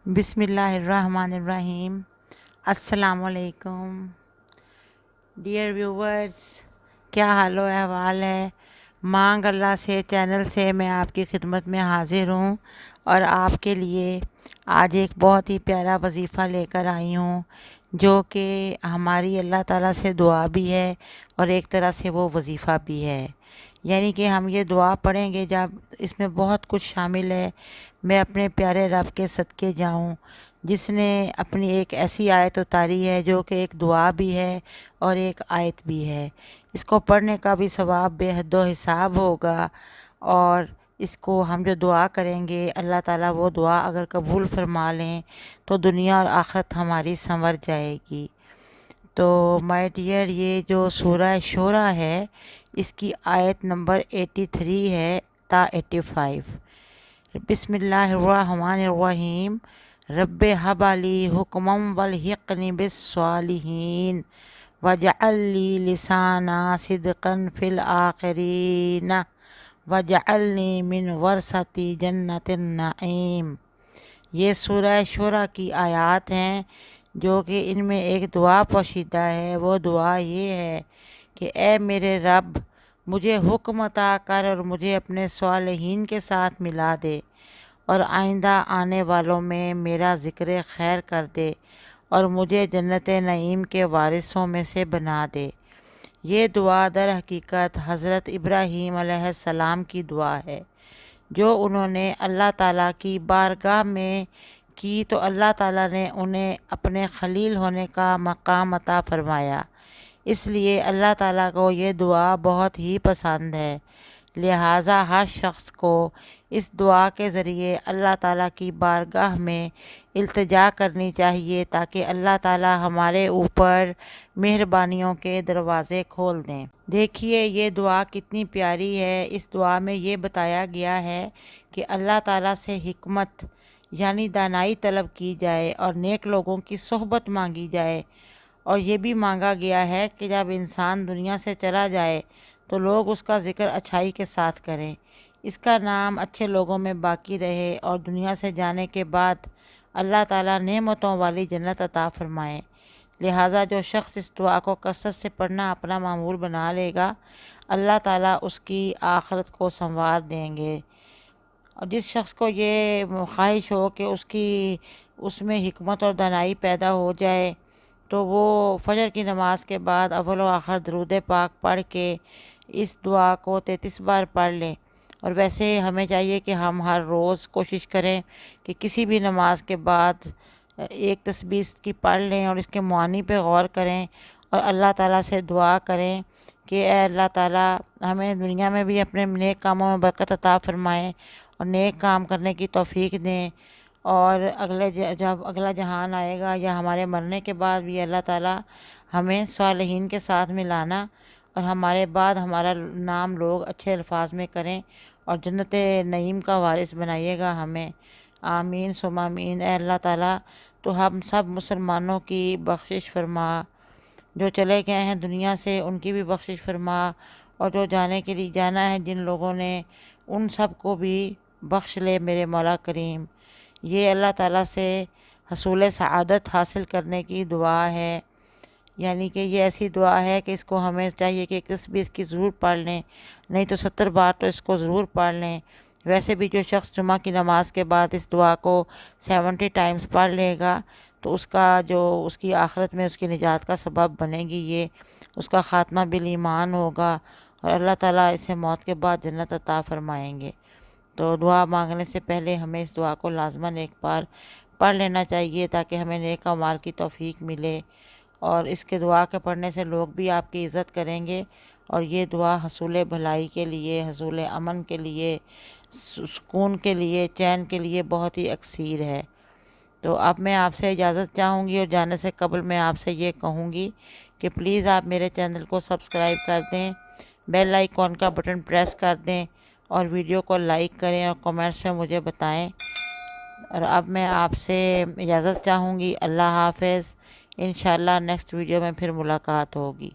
بسم اللہ الرحمن الرحیم۔ السلام علیکم ڈیئر ویورز، کیا حال و احوال ہے؟ مانگ اللہ سے چینل سے میں آپ کی خدمت میں حاضر ہوں اور آپ کے لیے آج ایک بہت ہی پیارا وظیفہ لے کر آئی ہوں، جو کہ ہماری اللہ تعالیٰ سے دعا بھی ہے اور ایک طرح سے وہ وظیفہ بھی ہے۔ یعنی کہ ہم یہ دعا پڑھیں گے جب اس میں بہت کچھ شامل ہے۔ میں اپنے پیارے رب کے صدقے جاؤں جس نے اپنی ایک ایسی آیت اتاری ہے جو کہ ایک دعا بھی ہے اور ایک آیت بھی ہے۔ اس کو پڑھنے کا بھی ثواب بے حد و حساب ہوگا، اور اس کو ہم جو دعا کریں گے اللہ تعالیٰ وہ دعا اگر قبول فرما لیں تو دنیا اور آخرت ہماری سنور جائے گی۔ تو مائی ڈیئر، یہ جو سورہ شورہ ہے اس کی آیت نمبر 83 ہے تا 85۔ بسم اللہ الرحمن الرحیم۔ رب ہب لی حکما والحقنی بالصالحین واجعل لی لسان صدق فی الآخرین واجعلنی من ورثۃ جنت النعیم۔ یہ سورہ شورہ کی آیات ہیں جو کہ ان میں ایک دعا پوشیدہ ہے۔ وہ دعا یہ ہے کہ اے میرے رب، مجھے حکم عطا کر اور مجھے اپنے صالحین کے ساتھ ملا دے، اور آئندہ آنے والوں میں میرا ذکر خیر کر دے، اور مجھے جنت نعیم کے وارثوں میں سے بنا دے۔ یہ دعا در حقیقت حضرت ابراہیم علیہ السلام کی دعا ہے، جو انہوں نے اللہ تعالیٰ کی بارگاہ میں کی تو اللہ تعالیٰ نے انہیں اپنے خلیل ہونے کا مقام عطا فرمایا۔ اس لیے اللہ تعالیٰ کو یہ دعا بہت ہی پسند ہے، لہٰذا ہر شخص کو اس دعا کے ذریعے اللہ تعالیٰ کی بارگاہ میں التجا کرنی چاہیے تاکہ اللہ تعالیٰ ہمارے اوپر مہربانیوں کے دروازے کھول دیں۔ دیکھیے یہ دعا کتنی پیاری ہے۔ اس دعا میں یہ بتایا گیا ہے کہ اللہ تعالیٰ سے حکمت یعنی دانائی طلب کی جائے اور نیک لوگوں کی صحبت مانگی جائے، اور یہ بھی مانگا گیا ہے کہ جب انسان دنیا سے چلا جائے تو لوگ اس کا ذکر اچھائی کے ساتھ کریں، اس کا نام اچھے لوگوں میں باقی رہے، اور دنیا سے جانے کے بعد اللہ تعالیٰ نعمتوں والی جنت عطا فرمائے۔ لہٰذا جو شخص اس دعا کو کثرت سے پڑھنا اپنا معمول بنا لے گا، اللہ تعالیٰ اس کی آخرت کو سنوار دیں گے۔ اور جس شخص کو یہ خواہش ہو کہ اس میں حکمت اور دانائی پیدا ہو جائے تو وہ فجر کی نماز کے بعد اول و آخر درود پاک پڑھ کے اس دعا کو 33 بار پڑھ لیں۔ اور ویسے ہمیں چاہیے کہ ہم ہر روز کوشش کریں کہ کسی بھی نماز کے بعد ایک تسبیح کی پڑھ لیں اور اس کے معانی پہ غور کریں، اور اللہ تعالیٰ سے دعا کریں کہ اے اللہ تعالیٰ ہمیں دنیا میں بھی اپنے نیک کاموں میں برکت عطا فرمائیں اور نیک کام کرنے کی توفیق دیں، اور جب اگلا جہان آئے گا یا ہمارے مرنے کے بعد بھی اللہ تعالیٰ ہمیں صالحین کے ساتھ ملانا، اور ہمارے بعد ہمارا نام لوگ اچھے الفاظ میں کریں اور جنت نعیم کا وارث بنائیے گا ہمیں۔ آمین ثم آمین۔ اے اللہ تعالیٰ تو ہم سب مسلمانوں کی بخشش فرما، جو چلے گئے ہیں دنیا سے ان کی بھی بخشش فرما، اور جو جانے کے لیے جانا ہے جن لوگوں نے ان سب کو بھی بخش لے میرے مولا کریم۔ یہ اللہ تعالیٰ سے حصول سعادت حاصل کرنے کی دعا ہے، یعنی کہ یہ ایسی دعا ہے کہ اس کو ہمیں چاہیے کہ 21 کی ضرور پڑھ لیں، نہیں تو 70 بار تو اس کو ضرور پڑھ لیں۔ ویسے بھی جو شخص جمعہ کی نماز کے بعد اس دعا کو 70 ٹائمز پڑھ لے گا تو اس کی آخرت میں اس کی نجات کا سبب بنے گی، یہ اس کا خاتمہ بالایمان ہوگا، اور اللہ تعالیٰ اسے موت کے بعد جنت عطا فرمائیں گے۔ تو دعا مانگنے سے پہلے ہمیں اس دعا کو لازماً ایک بار پڑھ لینا چاہیے تاکہ ہمیں نیک اعمال کی توفیق ملے، اور اس کے دعا کے پڑھنے سے لوگ بھی آپ کی عزت کریں گے، اور یہ دعا حصول بھلائی کے لیے، حصول امن کے لیے، سکون کے لیے، چین کے لیے بہت ہی اکثیر ہے۔ تو اب میں آپ سے اجازت چاہوں گی، اور جانے سے قبل میں آپ سے یہ کہوں گی کہ پلیز آپ میرے چینل کو سبسکرائب کر دیں، بیل آئیکن کا بٹن پریس کر دیں، اور ویڈیو کو لائک کریں اور کمنٹس میں مجھے بتائیں۔ اور اب میں آپ سے اجازت چاہوں گی۔ اللہ حافظ۔ انشاءاللہ نیکسٹ ویڈیو میں پھر ملاقات ہوگی۔